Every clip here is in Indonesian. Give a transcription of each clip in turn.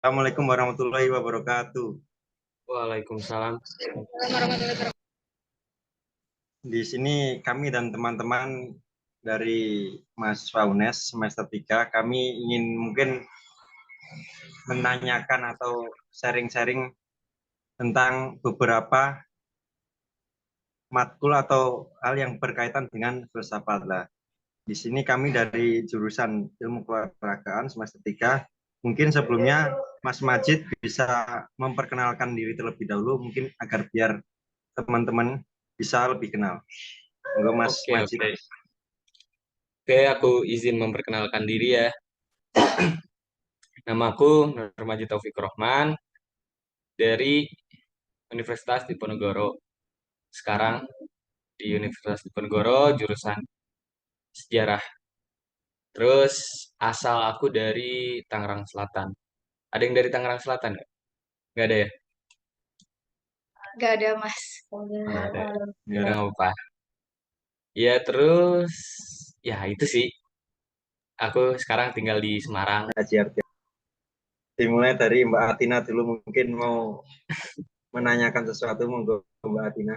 Assalamualaikum warahmatullahi wabarakatuh. Waalaikumsalam. Di sini kami dan teman-teman dari mahasiswa UNES semester 3, kami ingin mungkin menanyakan atau sharing-sharing tentang beberapa matkul atau hal yang berkaitan dengan filsafat lah. Di sini kami dari jurusan Ilmu Kewarganegaraan semester 3. Mungkin sebelumnya Mas Majid bisa memperkenalkan diri terlebih dahulu mungkin agar biar teman-teman bisa lebih kenal. Enggak Mas Oke, Majid. oke. Oke, aku izin memperkenalkan diri ya. Namaku Nur Majid Taufik Rohman dari Universitas Diponegoro. Sekarang di Universitas Diponegoro jurusan sejarah. Terus asal aku dari Tangerang Selatan. Ada yang dari Tangerang Selatan nggak? Nggak ada ya? Gak ada mas. Nggak ada. Ya udah Ya, nggak apa-apa. Ya terus ya itu sih. Aku sekarang tinggal di Semarang. Hajar. Dimulai dari Mbak Atina dulu mungkin mau menanyakan sesuatu monggo Mbak Atina.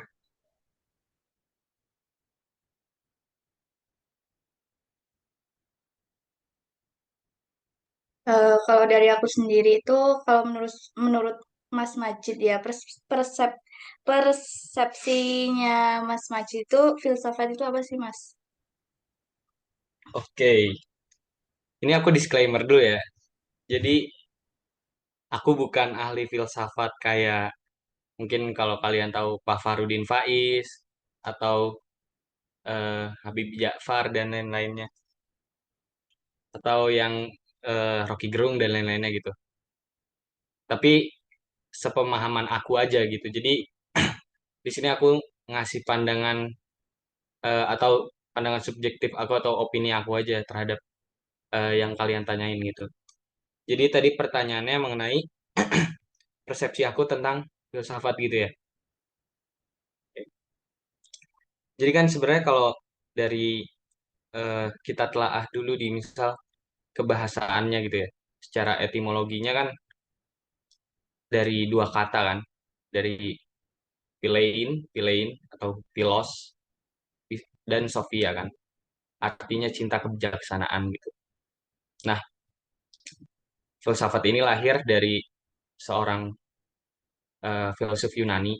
Kalau dari aku sendiri itu, kalau menurut menurut Mas Majid ya, persepsinya Mas Majid itu filsafat itu apa sih Mas? Oke, ini aku disclaimer dulu ya. Jadi aku bukan ahli filsafat kayak mungkin kalau kalian tahu Pak Farudin Faiz atau Habib Ja'far dan lain-lainnya atau yang Rocky Gerung dan lain-lainnya gitu. Tapi sepemahaman aku aja gitu. Jadi di sini aku ngasih pandangan atau pandangan subjektif aku atau opini aku aja terhadap yang kalian tanyain gitu. Jadi tadi pertanyaannya mengenai persepsi aku tentang filsafat gitu ya. Jadi kan sebenarnya kalau dari kita telaah dulu di misal kebahasaannya gitu ya. Secara etimologinya kan dari dua kata kan, dari philein atau philos dan sophia kan. Artinya cinta kebijaksanaan gitu. Nah, filsafat ini lahir dari seorang filsuf Yunani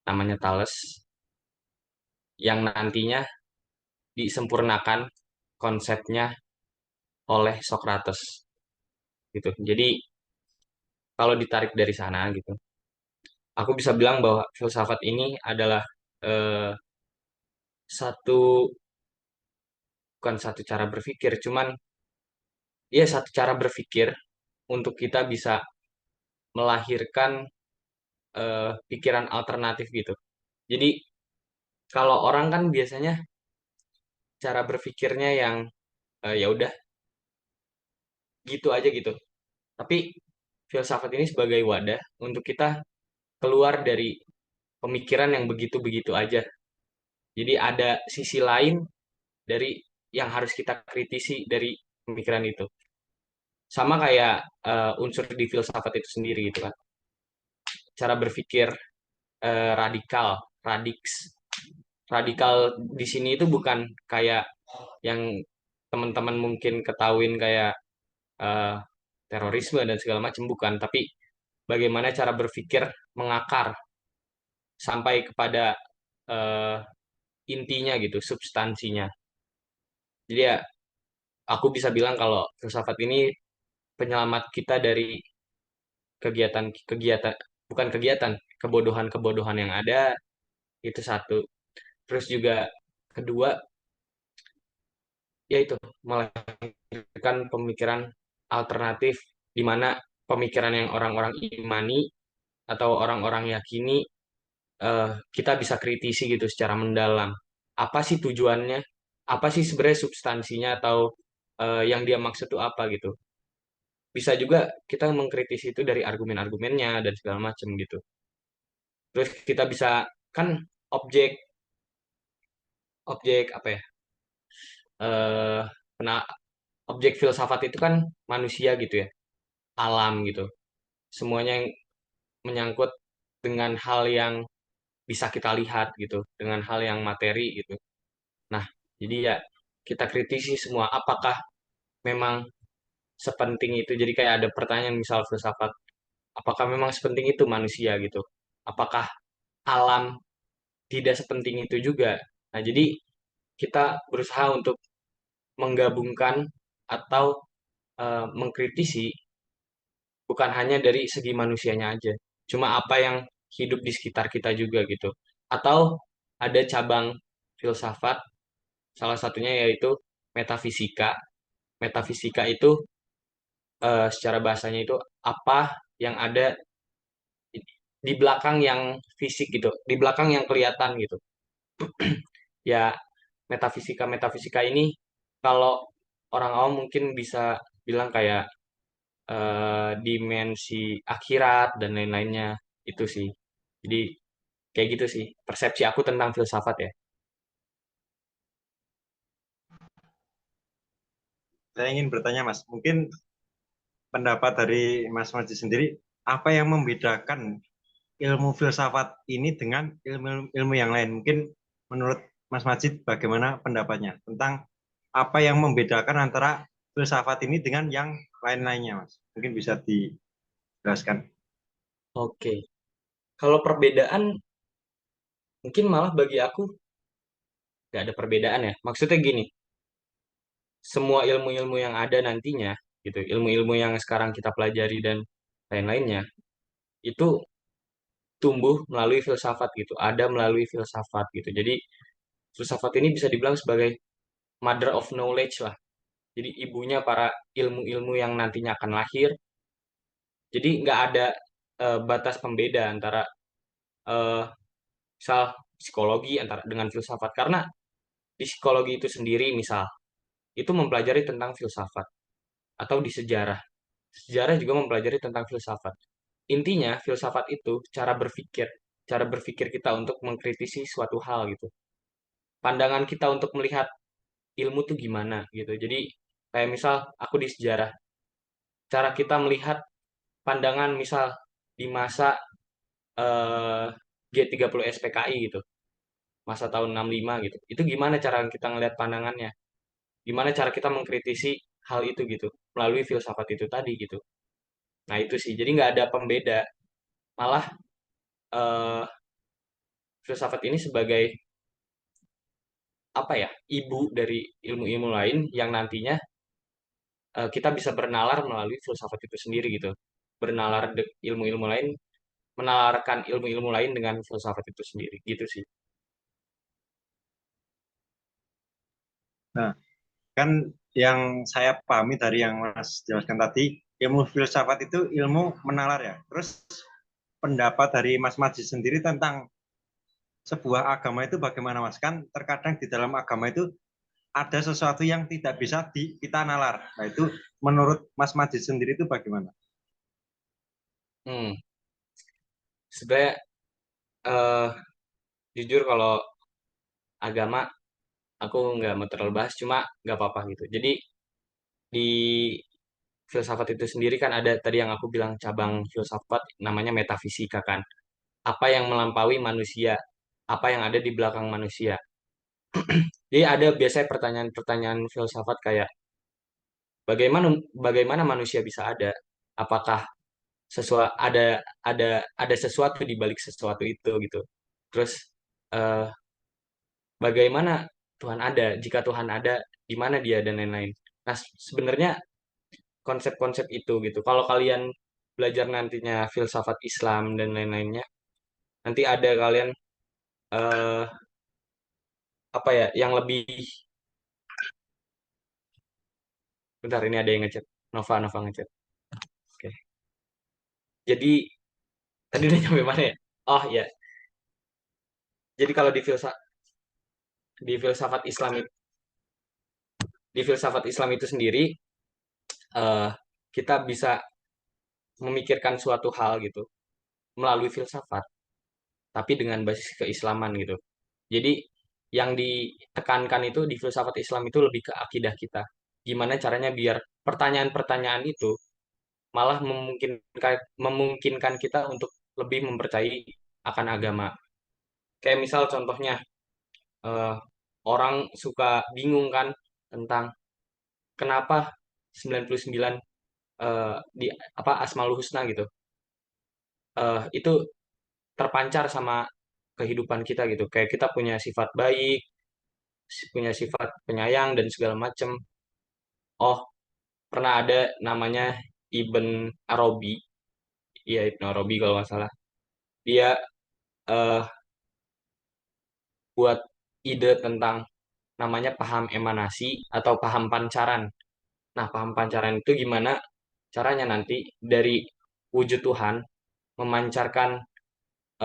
namanya Thales yang nantinya disempurnakan konsepnya oleh Socrates gitu. Jadi kalau ditarik dari sana gitu, aku bisa bilang bahwa filsafat ini adalah eh, satu bukan satu cara berpikir, cuman ya satu cara berpikir untuk kita bisa melahirkan pikiran alternatif gitu. Jadi kalau orang kan biasanya cara berpikirnya yang ya udah gitu aja gitu. Tapi filsafat ini sebagai wadah untuk kita keluar dari pemikiran yang begitu-begitu aja. Jadi ada sisi lain dari yang harus kita kritisi dari pemikiran itu. Sama kayak unsur di filsafat itu sendiri gitu kan. Cara berpikir radikal, radiks. Radikal di sini itu bukan kayak yang teman-teman mungkin ketahuin kayak eh, terorisme dan segala macam bukan, tapi bagaimana cara berpikir mengakar sampai kepada eh, intinya gitu, substansinya. Jadi ya aku bisa bilang kalau filsafat ini penyelamat kita dari kegiatan-kegiatan bukan kegiatan, kebodohan-kebodohan yang ada itu satu. Terus juga kedua yaitu melahirkan pemikiran alternatif di mana pemikiran yang orang-orang imani atau orang-orang yakini kita bisa kritisi gitu secara mendalam. Apa sih tujuannya? Apa sih sebenarnya substansinya atau yang dia maksud itu apa gitu. Bisa juga kita mengkritisi itu dari argumen-argumennya dan segala macam gitu. Terus kita bisa kan objek objek apa ya? Eh pena- Objek filsafat itu kan manusia gitu ya. alam gitu. Semuanya yang menyangkut dengan hal yang bisa kita lihat gitu, dengan hal yang materi gitu. Nah, jadi ya kita kritisi semua apakah memang sepenting itu. Jadi kayak ada pertanyaan misal filsafat, apakah memang sepenting itu manusia gitu? Apakah alam tidak sepenting itu juga? Nah, jadi kita berusaha untuk menggabungkan atau mengkritisi bukan hanya dari segi manusianya aja, cuma apa yang hidup di sekitar kita juga gitu. Atau ada cabang filsafat, salah satunya yaitu metafisika. Metafisika itu secara bahasanya itu apa yang ada di di belakang yang fisik gitu, di belakang yang kelihatan gitu. Ya, metafisika ini kalau orang awam mungkin bisa bilang kayak dimensi akhirat dan lain-lainnya itu sih. Jadi kayak gitu sih persepsi aku tentang filsafat ya. Saya ingin bertanya, Mas, mungkin pendapat dari Mas Majid sendiri, apa yang membedakan ilmu filsafat ini dengan ilmu yang lain? Mungkin menurut Mas Majid, bagaimana pendapatnya tentang apa yang membedakan antara filsafat ini dengan yang lain-lainnya, Mas? Mungkin bisa dijelaskan. Oke. Kalau perbedaan mungkin malah bagi aku nggak ada perbedaan ya. Maksudnya gini, semua ilmu-ilmu yang ada nantinya gitu, ilmu-ilmu yang sekarang kita pelajari dan lain-lainnya itu tumbuh melalui filsafat gitu, ada melalui filsafat gitu. Jadi filsafat ini bisa dibilang sebagai mother of knowledge lah. Jadi ibunya para ilmu-ilmu yang nantinya akan lahir. Jadi nggak ada batas pembeda antara eh, misal psikologi antara dengan filsafat karena di psikologi itu sendiri misal itu mempelajari tentang filsafat atau di sejarah. Sejarah juga mempelajari tentang filsafat. Intinya filsafat itu cara berpikir kita untuk mengkritisi suatu hal gitu. Pandangan kita untuk melihat ilmu tuh gimana gitu. Jadi kayak misal aku di sejarah, cara kita melihat pandangan misal di masa G30 SPKI gitu, masa tahun 65 gitu. Itu gimana cara kita ngelihat pandangannya? Gimana cara kita mengkritisi hal itu gitu melalui filsafat itu tadi gitu. Nah, itu sih. Jadi nggak ada pembeda. Malah eh, filsafat ini sebagai apa ya? Ibu dari ilmu-ilmu lain yang nantinya kita bisa bernalar melalui filsafat itu sendiri gitu. Bernalar ilmu-ilmu lain, menalarkan ilmu-ilmu lain dengan filsafat itu sendiri gitu sih. Nah, kan yang saya pahami dari yang Mas jelaskan tadi, ilmu filsafat itu ilmu menalar ya. Terus pendapat dari Mas Majid sendiri tentang sebuah agama itu bagaimana, Mas? Kan terkadang di dalam agama itu ada sesuatu yang tidak bisa kita nalar. Nah, itu menurut Mas Majid sendiri itu bagaimana? Hmm, sebenarnya eh, jujur kalau agama aku nggak mau terlalu bahas, cuma nggak apa-apa gitu. Jadi di filsafat itu sendiri kan ada tadi yang aku bilang cabang filsafat namanya metafisika kan. Apa yang melampaui manusia, apa yang ada di belakang manusia. Jadi ada biasanya pertanyaan-pertanyaan filsafat kayak bagaimana bagaimana manusia bisa ada? Apakah ada sesuatu di balik sesuatu itu gitu. Terus eh, bagaimana Tuhan ada? Jika Tuhan ada, di mana dia dan lain-lain. Nah, sebenarnya konsep-konsep itu gitu. Kalau kalian belajar nantinya filsafat Islam dan lain-lainnya, nanti ada kalian eh, apa ya yang lebih bentar ini ada yang ngechat. Nova ngechat. Oke. Jadi tadi udah nyampe mana ya? Oh ya. Jadi kalau di filsafat Islam di filsafat Islam itu sendiri eh, kita bisa memikirkan suatu hal gitu melalui filsafat, tapi dengan basis keislaman gitu. Jadi yang ditekankan itu di filsafat Islam itu lebih ke akidah kita. Gimana caranya biar pertanyaan-pertanyaan itu malah memungkinkan kita untuk lebih mempercayai akan agama. Kayak misal contohnya, eh, orang suka bingung kan tentang kenapa 99 di apa Asmaul Husna gitu. Itu terpancar sama kehidupan kita gitu. Kayak kita punya sifat baik, punya sifat penyayang dan segala macam. Oh, pernah ada namanya Ibn Arabi, iya Ibn Arabi kalau nggak salah. Dia eh, buat ide tentang namanya paham emanasi atau paham pancaran. Nah, paham pancaran itu gimana caranya nanti dari wujud Tuhan memancarkan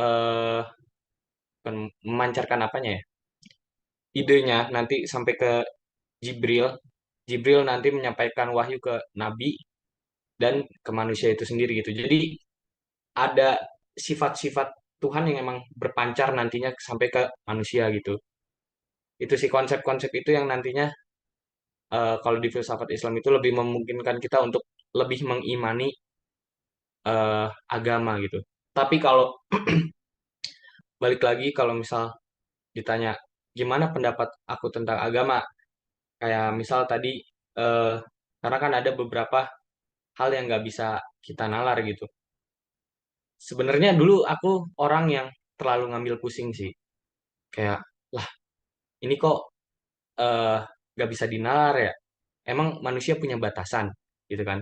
eh memancarkan apanya ya? Idenya nanti sampai ke Jibril. Jibril nanti menyampaikan wahyu ke nabi dan ke manusia itu sendiri gitu. Jadi ada sifat-sifat Tuhan yang emang berpancar nantinya sampai ke manusia gitu. Itu sih konsep-konsep itu yang nantinya kalau di filsafat Islam itu lebih memungkinkan kita untuk lebih mengimani agama gitu. Tapi kalau balik lagi kalau misal ditanya gimana pendapat aku tentang agama, kayak misal tadi eh, karena kan ada beberapa hal yang nggak bisa kita nalar gitu. Sebenarnya dulu aku orang yang terlalu ngambil pusing sih. Kayak, lah ini kok eh, nggak bisa dinalar ya? Emang manusia punya batasan gitu kan?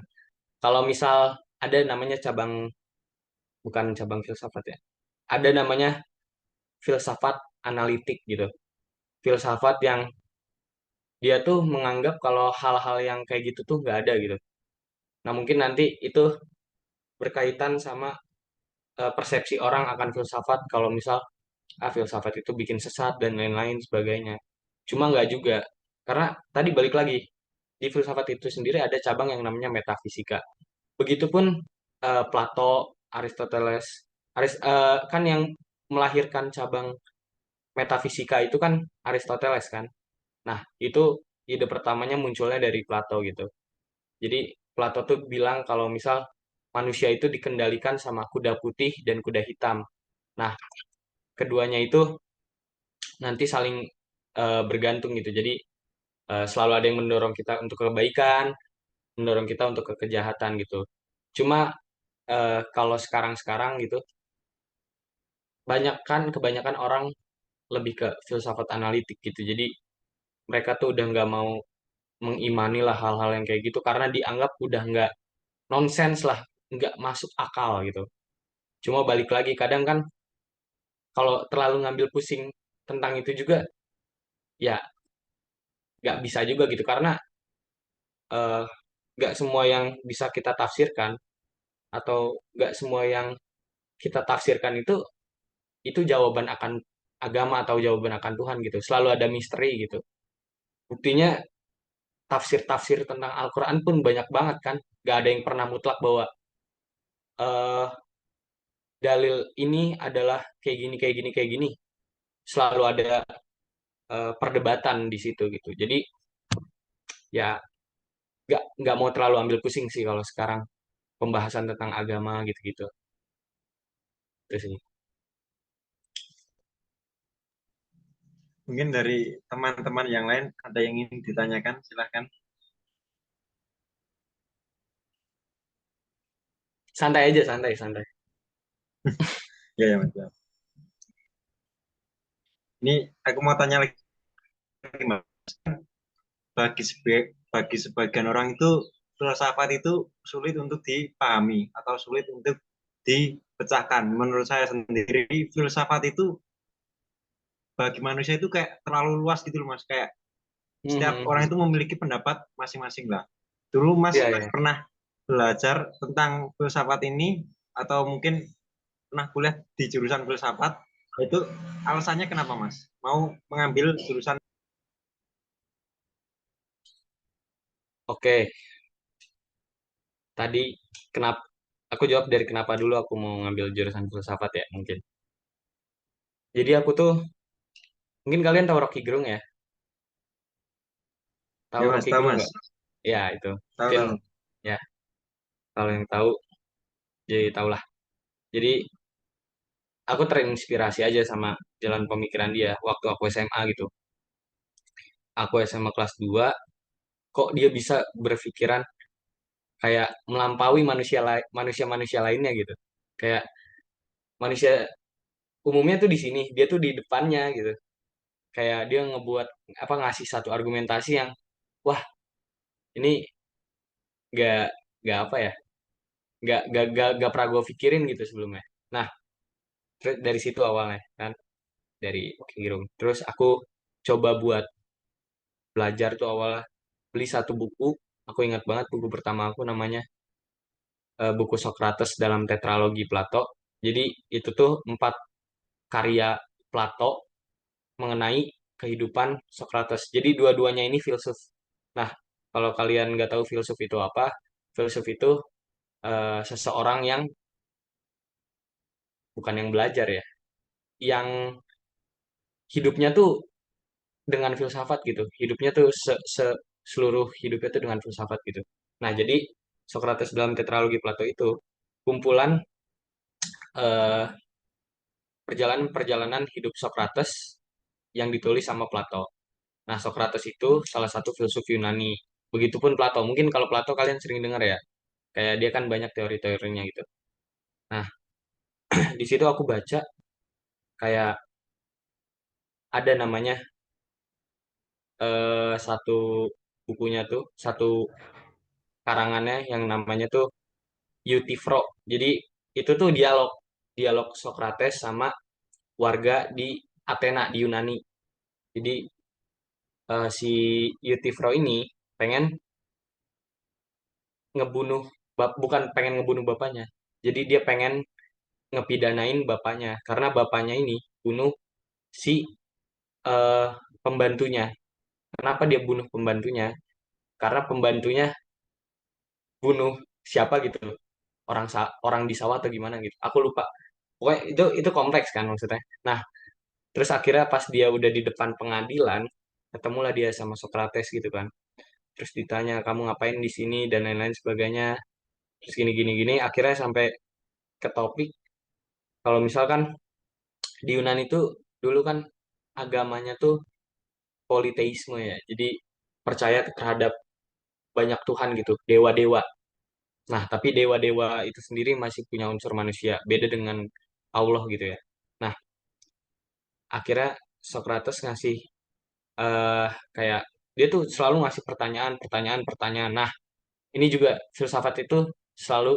Kalau misal ada namanya cabang, bukan cabang filsafat ya. Ada namanya filsafat analitik gitu. Filsafat yang dia tuh menganggap kalau hal-hal yang kayak gitu tuh nggak ada gitu. Nah mungkin nanti itu berkaitan sama persepsi orang akan filsafat kalau misal filsafat itu bikin sesat dan lain-lain sebagainya. Cuma nggak juga. Karena tadi balik lagi, di filsafat itu sendiri ada cabang yang namanya metafisika. Begitupun Plato, Aristoteles, kan yang melahirkan cabang metafisika itu kan Aristoteles kan. Nah, itu ide pertamanya munculnya dari Plato gitu. Jadi Plato tuh bilang kalau misal manusia itu dikendalikan sama kuda putih dan kuda hitam. Nah, keduanya itu nanti saling bergantung gitu. Jadi selalu ada yang mendorong kita untuk kebaikan, mendorong kita untuk kejahatan gitu. Cuma kalau sekarang-sekarang gitu, kebanyakan orang lebih ke filsafat analitik gitu. Jadi mereka tuh udah nggak mau mengimani lah hal-hal yang kayak gitu karena dianggap udah nggak nonsens lah, nggak masuk akal gitu. Cuma balik lagi kadang kan kalau terlalu ngambil pusing tentang itu juga ya nggak bisa juga gitu karena eh, nggak semua yang bisa kita tafsirkan atau nggak semua yang kita tafsirkan itu jawaban akan agama atau jawaban akan Tuhan gitu. Selalu ada misteri gitu. Buktinya tafsir-tafsir tentang Al-Quran pun banyak banget kan. Gak ada yang pernah mutlak bahwa eh dalil ini adalah kayak gini, kayak gini, kayak gini. Selalu ada perdebatan di situ gitu. Jadi ya nggak mau terlalu ambil pusing sih kalau sekarang pembahasan tentang agama gitu-gitu. Itu sih. Mungkin dari teman-teman yang lain ada yang ingin ditanyakan, silahkan. Santai aja, santai, santai. Ya, ya, Mas. Ini aku mau tanya lagi, Mas. Bagi sebagian orang itu filsafat itu sulit untuk dipahami atau sulit untuk dipecahkan. Menurut saya sendiri, filsafat itu bagi manusia itu kayak terlalu luas gitu loh, Mas. Kayak setiap orang Mhm. itu memiliki pendapat masing-masing lah. Dulu Mas Iya, iya. pernah belajar tentang filsafat ini atau mungkin pernah kuliah di jurusan filsafat, itu alasannya kenapa Mas mau mengambil jurusan? Oke, tadi kenapa aku jawab dari kenapa dulu aku mau ngambil jurusan filsafat ya mungkin. Jadi aku tuh mungkin kalian tahu Rocky Gerung ya? Tahu Ya Mas, Rocky tahu Gerung Mas, nggak? Ya itu. tahu Mungkin tahu. ya. Kalau yang tahu, jadi tahulah. Jadi aku terinspirasi aja sama jalan pemikiran dia waktu aku SMA gitu. Aku SMA kelas 2, kok dia bisa berpikiran kayak melampaui manusia-manusia lainnya gitu. Kayak manusia umumnya tuh di sini, dia tuh di depannya gitu. Kayak dia ngebuat apa ngasih satu argumentasi yang wah, ini gak gak apa ya? Gak pernah gue pikirin gitu sebelumnya. Nah, dari situ awalnya kan dari Oke Gerung. Terus aku coba buat belajar tuh awalnya beli satu buku. Aku ingat banget buku pertama aku namanya buku Socrates dalam Tetralogi Plato. Jadi itu tuh 4 karya Plato mengenai kehidupan Socrates. Jadi dua-duanya ini filsuf. Nah, kalau kalian nggak tahu filsuf itu apa, filsuf itu seseorang yang bukan yang belajar ya, yang hidupnya tuh dengan filsafat gitu. Hidupnya tuh seluruh hidupnya tuh dengan filsafat gitu. Nah, jadi Socrates dalam Tetralogi Plato itu kumpulan eh, perjalanan-perjalanan hidup Socrates yang ditulis sama Plato. Nah, Socrates itu salah satu filsuf Yunani. Begitupun Plato. Mungkin kalau Plato kalian sering dengar ya, kayak dia kan banyak teori-teorinya gitu. Nah, di situ aku baca kayak ada namanya satu bukunya tuh, satu karangannya yang namanya tuh Euthyphro. Jadi itu tuh dialog, dialog Socrates sama warga di Athena di Yunani. Jadi si Euthyphro ini pengen ngebunuh bukan pengen ngebunuh bapaknya. Jadi dia pengen ngepidanain bapaknya karena bapaknya ini bunuh si eh, pembantunya. Kenapa dia bunuh pembantunya? Karena pembantunya bunuh siapa gitu, orang di sawah atau gimana gitu. Aku lupa. Pokoknya itu kompleks kan maksudnya. Nah, terus akhirnya pas dia udah di depan pengadilan, ketemulah dia sama Socrates gitu kan. Terus ditanya kamu ngapain di sini dan lain-lain sebagainya. Terus gini gini gini. Akhirnya sampai ke topik kalau misalkan di Yunani itu dulu kan agamanya tuh politeisme ya. Jadi percaya terhadap banyak Tuhan gitu, dewa-dewa. Nah, tapi dewa-dewa itu sendiri masih punya unsur manusia, beda dengan Allah gitu ya. Nah, akhirnya Socrates ngasih eh kayak dia tuh selalu ngasih pertanyaan, pertanyaan, pertanyaan. Nah, ini juga filsafat itu selalu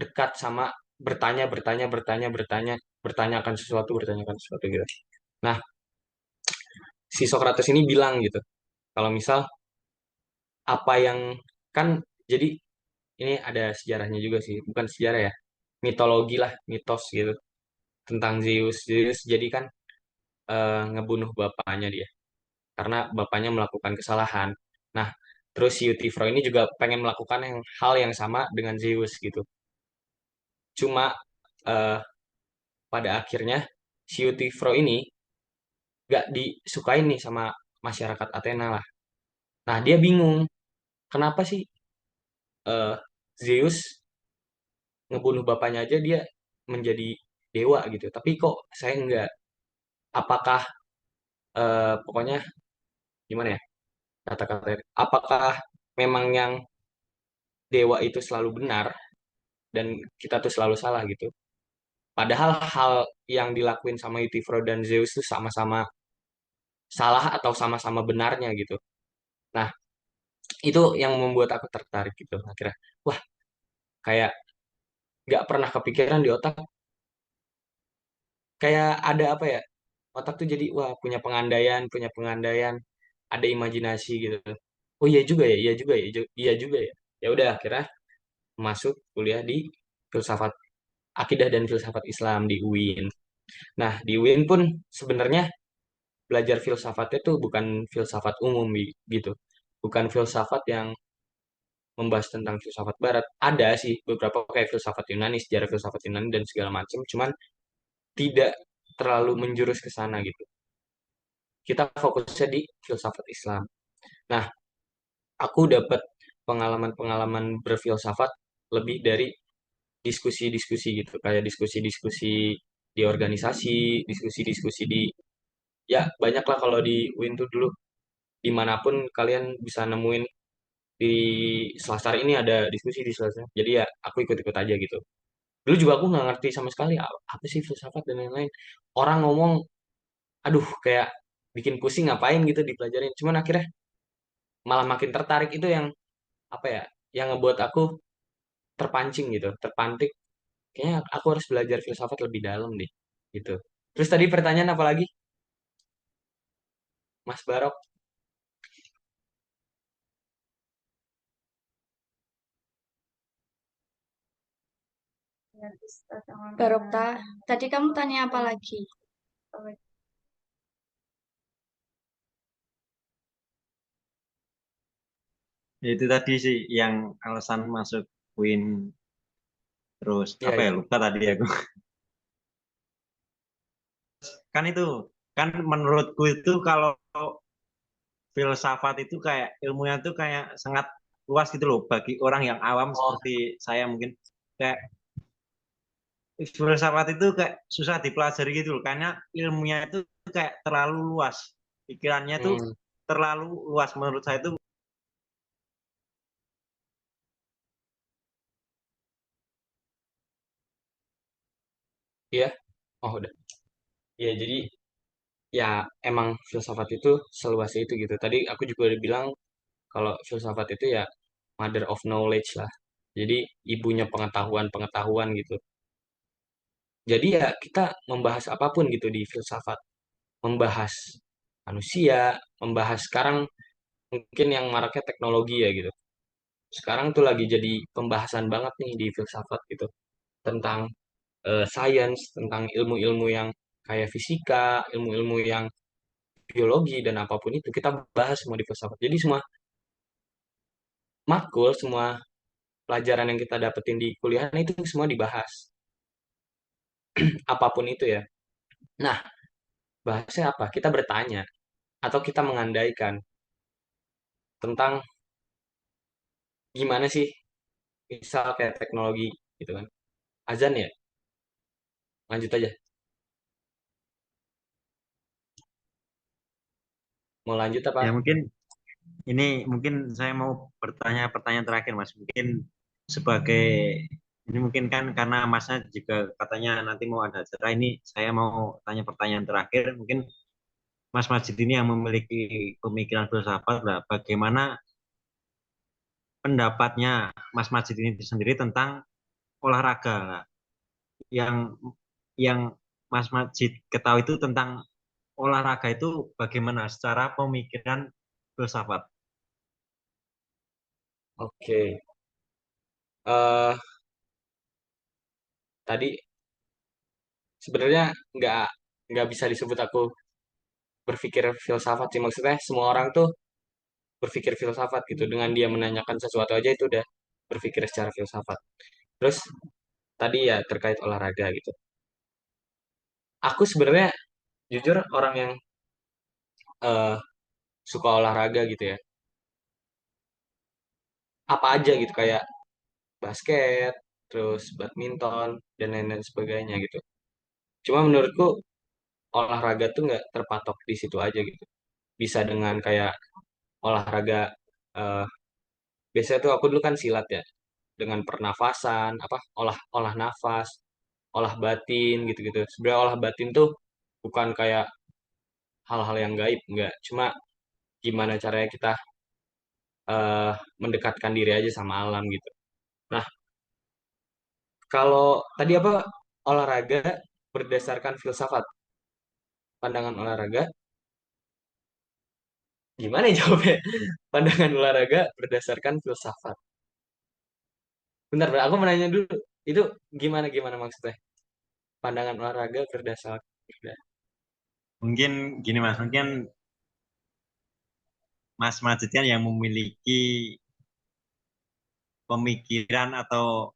dekat sama bertanya, bertanya, bertanya, bertanya, bertanyakan sesuatu gitu. Nah, si Socrates ini bilang gitu, kalau misal apa yang kan jadi ini ada sejarahnya juga sih, bukan sejarah ya, mitologi lah, mitos gitu tentang Zeus. Zeus jadi kan ngebunuh bapaknya dia karena bapaknya melakukan kesalahan. Nah, terus si Euthyphro ini juga pengen melakukan hal yang sama dengan Zeus gitu. Cuma eh, pada akhirnya si Euthyphro ini gak disukain nih sama masyarakat Athena lah. Nah, dia bingung kenapa sih eh, Zeus ngebunuh bapaknya aja dia menjadi dewa gitu. Tapi kok saya enggak? Apakah pokoknya gimana ya kata-kata? Apakah memang yang dewa itu selalu benar dan kita tuh selalu salah gitu? Padahal hal yang dilakuin sama Euthyphro dan Zeus itu sama-sama salah atau sama-sama benarnya gitu. Nah, itu yang membuat aku tertarik gitu. Akhirnya, wah kayak nggak pernah kepikiran di otak. Kayak ada apa ya? Otak tuh jadi wah punya pengandaian, ada imajinasi gitu. Oh iya juga ya, iya juga ya, iya juga ya. Ya udah akhirnya masuk kuliah di filsafat akidah dan filsafat Islam di UIN. Nah, di UIN pun sebenarnya belajar filsafatnya tuh bukan filsafat umum gitu. Bukan filsafat yang membahas tentang filsafat barat. Ada sih beberapa kayak filsafat Yunani, sejarah filsafat Yunani dan segala macam, cuman tidak terlalu menjurus ke sana gitu. Kita fokusnya di filsafat Islam. Nah, aku dapat pengalaman-pengalaman berfilsafat lebih dari diskusi-diskusi gitu, kayak diskusi-diskusi di organisasi, diskusi-diskusi di ya banyak lah kalau di UIN tuh dulu dimanapun kalian bisa nemuin di Selasar ini ada diskusi di Selasar. Jadi ya aku ikut-ikut aja gitu. Dulu juga aku nggak ngerti sama sekali apa sih filsafat dan lain-lain. Orang ngomong, aduh kayak bikin pusing ngapain gitu dipelajarin. Cuman akhirnya malah makin tertarik itu yang apa ya, yang ngebuat aku terpancing gitu, terpantik. Kayaknya aku harus belajar filsafat lebih dalam deh, gitu. Terus tadi pertanyaan apa lagi, Mas Barok? Barokta, tadi kamu tanya apa lagi? Ya, itu tadi sih yang alasan masuk UIN, terus Iya, apa ya, iya. lupa tadi aku. Kan itu, kan menurutku itu kalau filsafat itu kayak ilmunya tuh kayak sangat luas gitu loh bagi orang yang awam Oh, seperti saya mungkin. Kayak filsafat itu kayak susah dipelajari gitu loh karena ilmunya itu kayak terlalu luas. Pikirannya tuh hmm, terlalu luas menurut saya itu. iya. Oh, udah. Ya, jadi ya emang filsafat itu seluas itu gitu. Tadi aku juga udah bilang kalau filsafat itu ya mother of knowledge lah. Jadi ibunya pengetahuan-pengetahuan gitu. Jadi ya kita membahas apapun gitu di filsafat. Membahas manusia, membahas sekarang mungkin yang maraknya teknologi ya gitu. Sekarang tuh lagi jadi pembahasan banget nih di filsafat gitu. Tentang science, tentang ilmu-ilmu yang kayak fisika, ilmu-ilmu yang biologi dan apapun itu kita bahas semua di filsafat. Jadi semua matkul, semua pelajaran yang kita dapetin di kuliah itu semua dibahas, apapun itu ya. Nah, bahasnya apa? Kita bertanya atau kita mengandaikan tentang gimana sih, misal kayak teknologi gitu kan. Azan ya, lanjut aja. Mau lanjut apa? Ya mungkin ini mungkin saya mau bertanya pertanyaan terakhir Mas. Mungkin sebagai ini mungkin kan karena Masnya juga katanya nanti mau ada acara ini, saya mau tanya pertanyaan terakhir. Mungkin Mas Majid ini yang memiliki pemikiran filsafat lah. Bagaimana pendapatnya Mas Majid ini sendiri tentang olahraga lah. Yang yang Mas Majid ketahui itu tentang olahraga itu bagaimana secara pemikiran filsafat. Oke. eh Tadi sebenarnya nggak nggak bisa disebut aku berpikir filsafat sih. Maksudnya semua orang tuh berpikir filsafat gitu. Dengan dia menanyakan sesuatu aja itu udah berpikir secara filsafat. Terus tadi ya terkait olahraga gitu. Aku sebenarnya jujur orang yang eh, suka olahraga gitu ya. Apa aja gitu kayak basket, terus badminton dan lain-lain sebagainya gitu. Cuma menurutku olahraga tuh nggak terpatok di situ aja gitu. Bisa dengan kayak olahraga eh, biasanya tuh aku dulu kan silat ya dengan pernafasan apa olah olah nafas, olah batin gitu-gitu. Sebenarnya olah batin tuh bukan kayak hal-hal yang gaib, enggak. Cuma gimana caranya kita eh, mendekatkan diri aja sama alam gitu. Nah, kalau tadi apa olahraga berdasarkan filsafat, pandangan olahraga, gimana ya jawabnya? Pandangan olahraga berdasarkan filsafat. Bentar, bentar, aku menanya dulu. Itu gimana gimana maksudnya? Pandangan olahraga berdasarkan. Mungkin gini Mas, mungkin Mas Majid kan yang memiliki pemikiran atau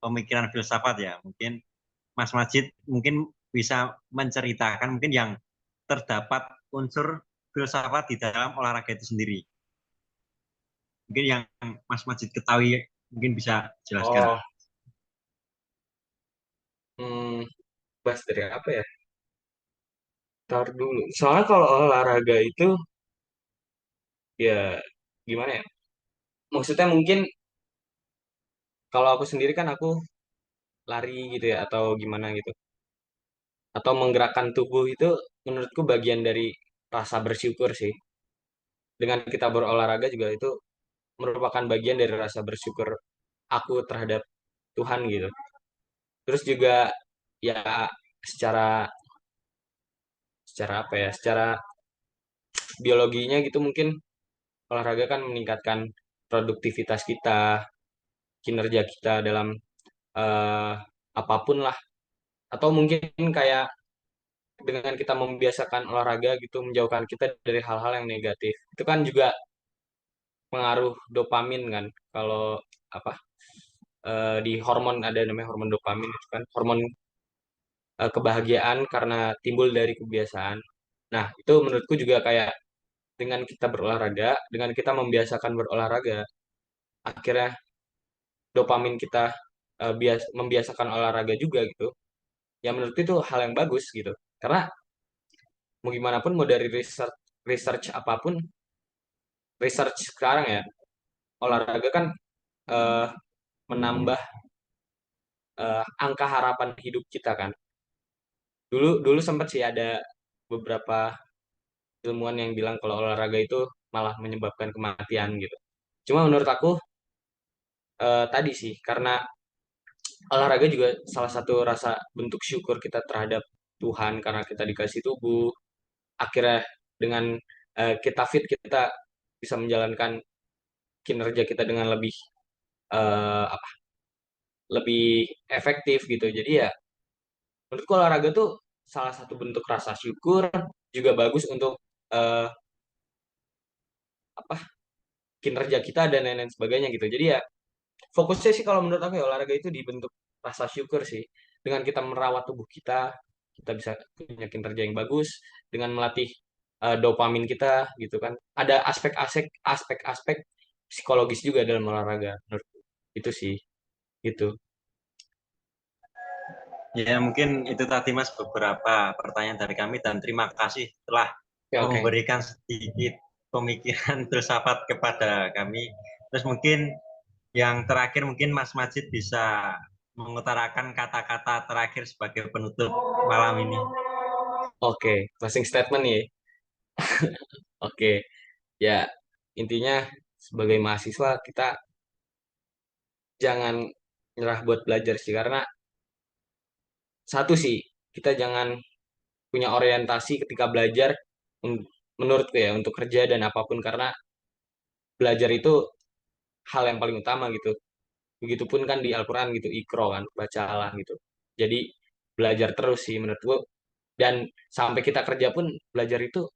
pemikiran filsafat ya. Mungkin Mas Majid mungkin bisa menceritakan mungkin yang terdapat unsur filsafat di dalam olahraga itu sendiri. Mungkin yang Mas Majid ketahui Mungkin bisa jelaskan. Oh, hmm, bahas dari apa ya? Ntar dulu. Soalnya kalau olahraga itu ya gimana ya? Maksudnya mungkin kalau aku sendiri kan aku lari gitu ya atau gimana gitu. Atau menggerakkan tubuh itu menurutku bagian dari rasa bersyukur sih. Dengan kita berolahraga juga itu merupakan bagian dari rasa bersyukur aku terhadap Tuhan gitu. Terus juga ya secara secara apa ya? Secara biologinya gitu mungkin olahraga kan meningkatkan produktivitas kita, kinerja kita dalam eh, apapun lah. Atau mungkin kayak dengan kita membiasakan olahraga gitu menjauhkan kita dari hal-hal yang negatif. Itu kan juga pengaruh dopamin kan. Kalau apa di hormon ada namanya hormon dopamin itu kan hormon kebahagiaan karena timbul dari kebiasaan. Nah, itu menurutku juga kayak dengan kita berolahraga, dengan kita membiasakan berolahraga, akhirnya dopamin kita membiasakan olahraga juga gitu. Ya menurutku itu hal yang bagus gitu. Karena mau gimana pun mau dari research research apapun, research sekarang ya, olahraga kan eh, menambah angka harapan hidup kita kan. Dulu dulu sempat sih ada beberapa ilmuwan yang bilang kalau olahraga itu malah menyebabkan kematian gitu. Cuma menurut aku tadi sih karena olahraga juga salah satu rasa bentuk syukur kita terhadap Tuhan karena kita dikasih tubuh. Akhirnya dengan kita fit kita bisa menjalankan kinerja kita dengan lebih apa lebih efektif gitu. Jadi ya menurutku olahraga tuh salah satu bentuk rasa syukur juga bagus untuk eh, apa kinerja kita dan lain-lain sebagainya gitu. Jadi ya fokusnya sih kalau menurut aku ya olahraga itu dibentuk rasa syukur sih. Dengan kita merawat tubuh kita, kita bisa punya kinerja yang bagus dengan melatih dopamin kita gitu kan. Ada aspek-aspek psikologis juga dalam olahraga menurutku. Itu sih, gitu. Ya, mungkin itu tadi Mas beberapa pertanyaan dari kami dan terima kasih telah Oke, oke. memberikan sedikit pemikiran filsafat kepada kami. Terus mungkin yang terakhir mungkin Mas Majid bisa mengutarakan kata-kata terakhir sebagai penutup malam ini. Oke, closing statement nih. Oke, ya intinya sebagai mahasiswa kita jangan nyerah buat belajar sih karena satu sih kita jangan punya orientasi ketika belajar menurutku ya untuk kerja dan apapun karena belajar itu hal yang paling utama gitu. Begitupun kan di Al-Quran gitu, Iqra kan, bacalah gitu. Jadi belajar terus sih menurutku dan sampai kita kerja pun belajar itu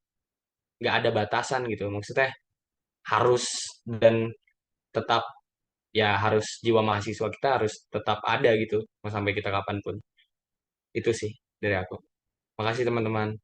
nggak ada batasan gitu. Maksudnya harus dan tetap ya harus jiwa mahasiswa kita harus tetap ada gitu mau sampai kita kapanpun. Itu sih dari aku. Makasih teman-teman.